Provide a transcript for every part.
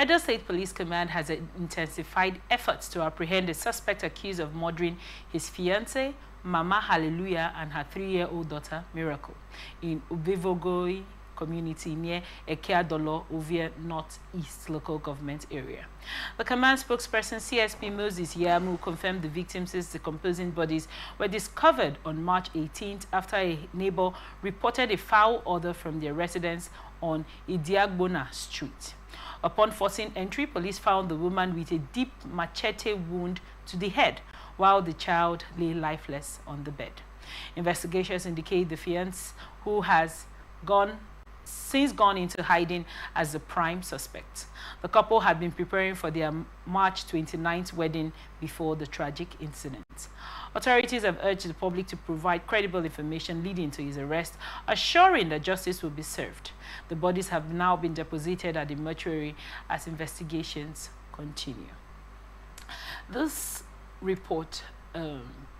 Edo State Police Command has intensified efforts to apprehend a suspect accused of murdering his fiancée, Mama Hallelujah, and her 3-year-old daughter, Miracle, in Ovbiogoe community near Ekiadolor, Ovia Northeast local government area. The command spokesperson CSP Moses Yamu confirmed the victims' decomposing bodies were discovered on March 18th after a neighbor reported a foul odor from their residence on Ekiadolor Street. Upon forcing entry, police found the woman with a deep machete wound to the head, while the child lay lifeless on the bed. Investigations indicate the fiancé, who has since gone into hiding as the prime suspect. The couple had been preparing for their March 29th wedding before the tragic incident. Authorities have urged the public to provide credible information leading to his arrest, assuring that justice will be served. The bodies have now been deposited at the mortuary as investigations continue. This report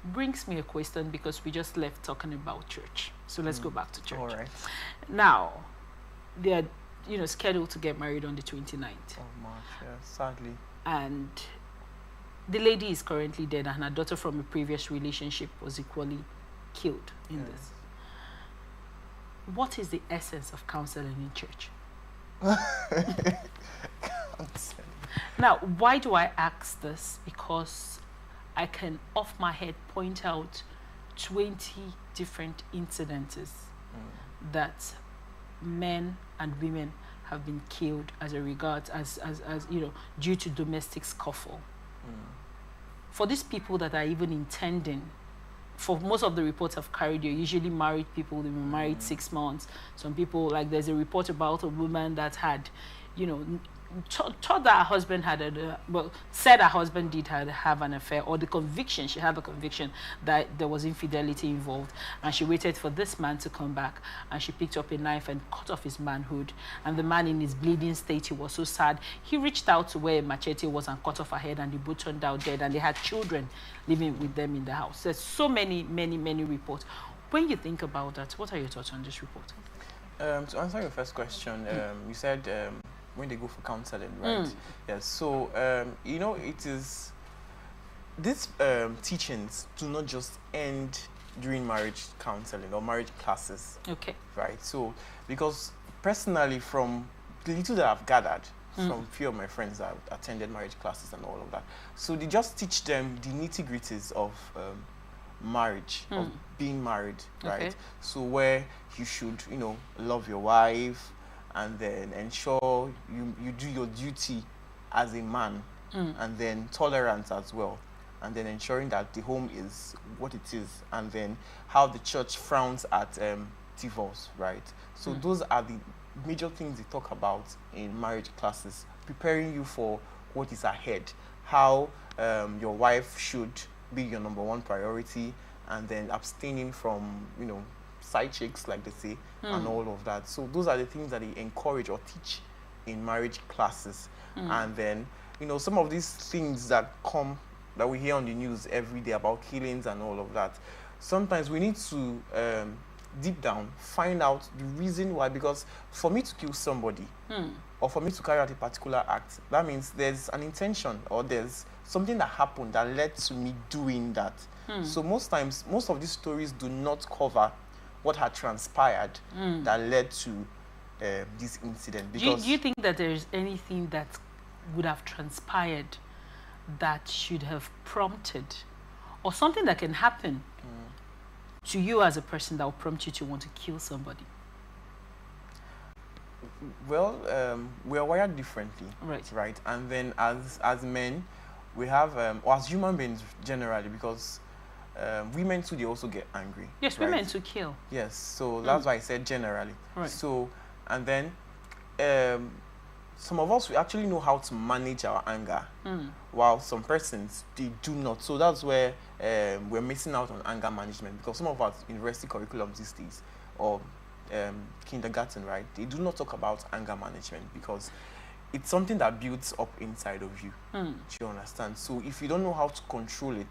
brings me a question because we just left talking about church. So let's go back to church. All right. Now, they are, scheduled to get married on the 29th. Oh, March, yeah, sadly. And the lady is currently dead, and her daughter from a previous relationship was equally killed in this. What is the essence of counseling in church? Now, why do I ask this? Because I can, off my head, point out 20 different incidences that men and women have been killed as a regard, due to domestic scuffle. For these people that are even intending, for most of the reports I've carried, you're usually married people. They've been married 6 months. Some people, like there's a report about a woman that had, thought that her husband said her husband did have an affair, or she had the conviction that there was infidelity involved, and she waited for this man to come back, and she picked up a knife and cut off his manhood. And the man, in his bleeding state, he was so sad, he reached out to where a machete was and cut off her head, and they both turned out dead, and they had children living with them in the house. There's so many reports. When you think about that, what are your thoughts on this report? To answer your first question, you said when they go for counseling, right? Yes. So it is, these teachings do not just end during marriage counseling or marriage classes. Okay. Right. So because personally, from the little that I've gathered from a few of my friends that attended marriage classes and all of that, so they just teach them the nitty-gritties of marriage, of being married, right? Okay. So where you should, love your wife, and then ensure you do your duty as a man, and then tolerance as well, and then ensuring that the home is what it is, and then how the church frowns at divorce, right? So those are the major things they talk about in marriage classes, preparing you for what is ahead, how your wife should be your #1 priority, and then abstaining from, side chicks, like they say, and all of that. So those are the things that they encourage or teach in marriage classes. And then, some of these things that we hear on the news every day about killings and all of that, sometimes we need to deep down find out the reason why. Because for me to kill somebody, or for me to carry out a particular act, that means there's an intention, or there's something that happened that led to me doing that. So most times, most of these stories do not cover what had transpired that led to this incident. Because do you think that there is anything that would have transpired that should have prompted, or something that can happen to you as a person that will prompt you to want to kill somebody? Well, we are wired differently, right? And then as men, we have, or as human beings generally, because women too, they also get angry. Yes, right? women to kill. Yes, so that's why I said generally. Right. So, and then some of us, we actually know how to manage our anger, while some persons, they do not. So that's where we're missing out on anger management, because some of our university curriculums these days, or kindergarten, right, they do not talk about anger management, because it's something that builds up inside of you. Do you understand? So if you don't know how to control it,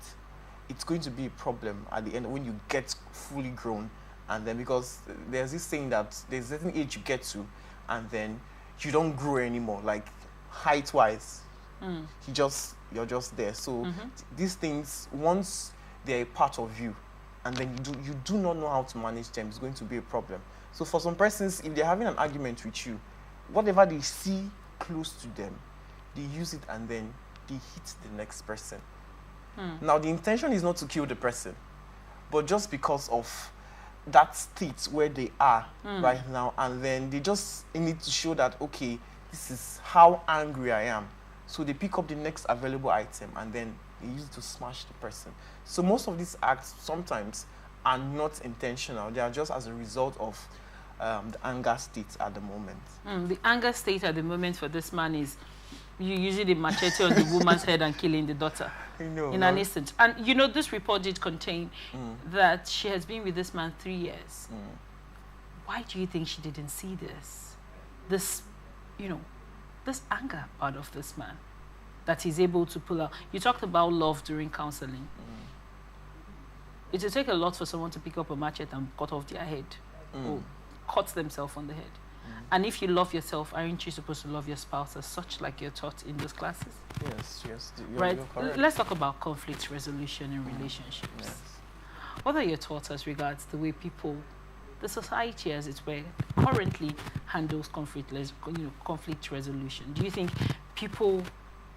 it's going to be a problem at the end when you get fully grown. And then, because there's this saying that there's a certain age you get to, and then you don't grow anymore. Like, height-wise. You're just there. So these things, once they're a part of you, and then you do not know how to manage them, it's going to be a problem. So for some persons, if they're having an argument with you, whatever they see close to them, they use it and then they hit the next person. Now, the intention is not to kill the person, but just because of that state where they are right now, and then they just need to show that, okay, this is how angry I am. So they pick up the next available item and then they use it to smash the person. So most of these acts sometimes are not intentional. They are just as a result of the anger state at the moment. The anger state at the moment for this man is you using the machete on the woman's head and killing the daughter in an instant. And you know, this report did contain that she has been with this man 3 years. Why do you think she didn't see this? This, you know, this anger part of this man that he's able to pull out. You talked about love during counseling. It will take a lot for someone to pick up a machete and cut off their head or cut themselves on the head. And if you love yourself, aren't you supposed to love your spouse as such, like you're taught in those classes? Yes. Right. Let's talk about conflict resolution in relationships. Yes. What are your thoughts as regards the way people, the society as it were, currently handles conflict resolution? Do you think people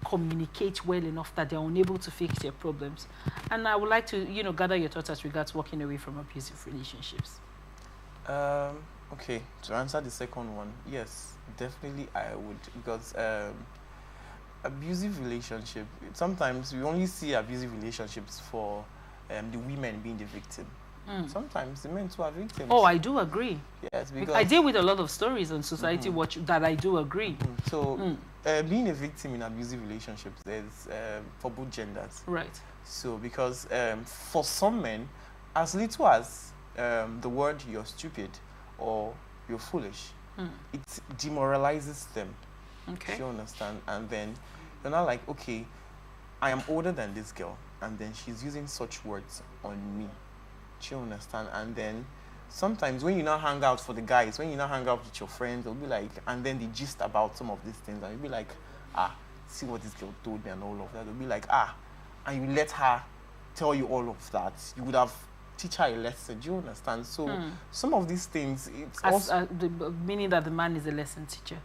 communicate well enough that they're unable to fix their problems? And I would like to, gather your thoughts as regards walking away from abusive relationships. Okay, to answer the second one, yes, definitely I would, because abusive relationship, sometimes we only see abusive relationships for the women being the victim. Sometimes the men too are victims. Oh, I do agree. Yes, because I deal with a lot of stories on Society Watch that I do agree. So being a victim in abusive relationships is for both genders. Right. So because for some men, as little as the word "you're stupid" or "you're foolish," it demoralizes them. Okay. You understand? And then you're not like, okay, I am older than this girl, and then she's using such words on me. Do you understand? And then sometimes when you now hang out for the guys, when you now hang out with your friends, they'll be like, and then they gist about some of these things, and you'll be like, see what this girl told me and all of that. They'll be like, and you let her tell you all of that. You would have teach her a lesson. Do you understand? So some of these things, it's also meaning that the man is a lesson teacher.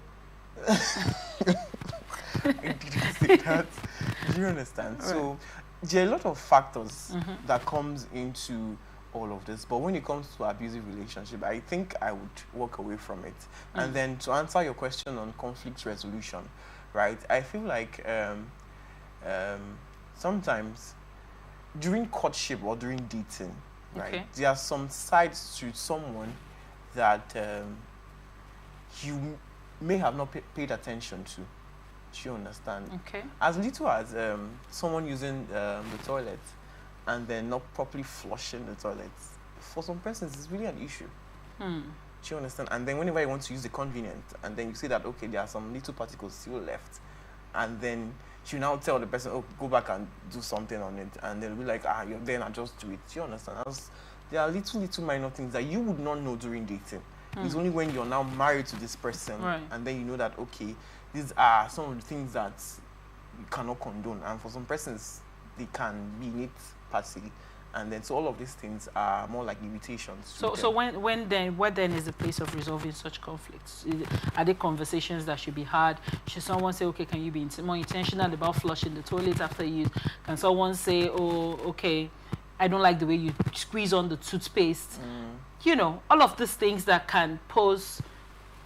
I didn't say that. Do you understand? Right. So there are a lot of factors that comes into all of this, but when it comes to abusive relationship, I think I would walk away from it. And then to answer your question on conflict resolution, right? I feel like sometimes during courtship or during dating, right, there are some sides to someone that you may have not paid attention to. Do you understand? Okay. As little as someone using the toilet and then not properly flushing the toilet. For some persons, it's really an issue. Do you understand? And then whenever you want to use the convenient, and then you see that, okay, there are some little particles still left, and then you now tell the person, oh, go back and do something on it, and they'll be like, you're there, and just do it. Do you understand? There are little minor things that you would not know during dating. It's only when you're now married to this person, and then you know that, okay, these are some of the things that you cannot condone. And for some persons, they can be in it passively. And then, so all of these things are more like limitations. So where then is the place of resolving such conflicts? Are there conversations that should be had? Should someone say, okay, can you be more intentional about flushing the toilet after use? Can someone say, oh, okay, I don't like the way you squeeze on the toothpaste? You know, all of these things that can pose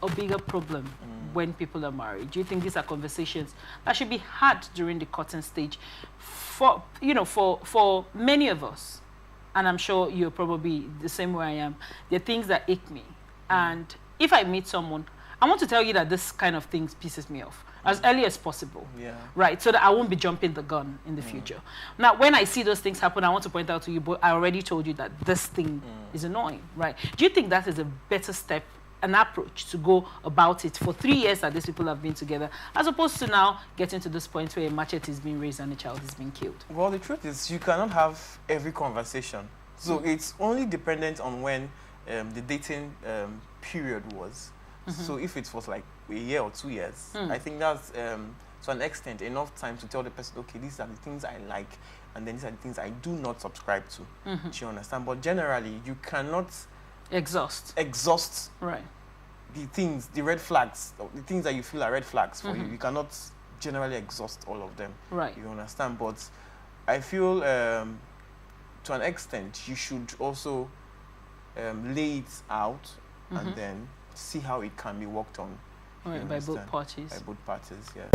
a bigger problem when people are married. Do you think these are conversations that should be had during the courting stage? For many of us, and I'm sure you're probably the same way I am, there are things that ache me. And if I meet someone, I want to tell you that this kind of thing pisses me off as early as possible, right? So that I won't be jumping the gun in the future. Now, when I see those things happen, I want to point out to you, but I already told you that this thing is annoying, right? Do you think that is a better step, an approach to go about it for 3 years that these people have been together, as opposed to now getting to this point where a machete is being raised and a child is being killed? Well, the truth is you cannot have every conversation. So it's only dependent on when the dating period was. So if it was like a year or 2 years, I think that's to an extent enough time to tell the person, okay, these are the things I like, and then these are the things I do not subscribe to. Do you understand? But generally, you cannot exhaust right the things, the red flags, the things that you feel are red flags for you. You cannot generally exhaust all of them. Right. You understand? But I feel to an extent you should also lay it out and then see how it can be worked on. Right, by both parties. By both parties, yeah.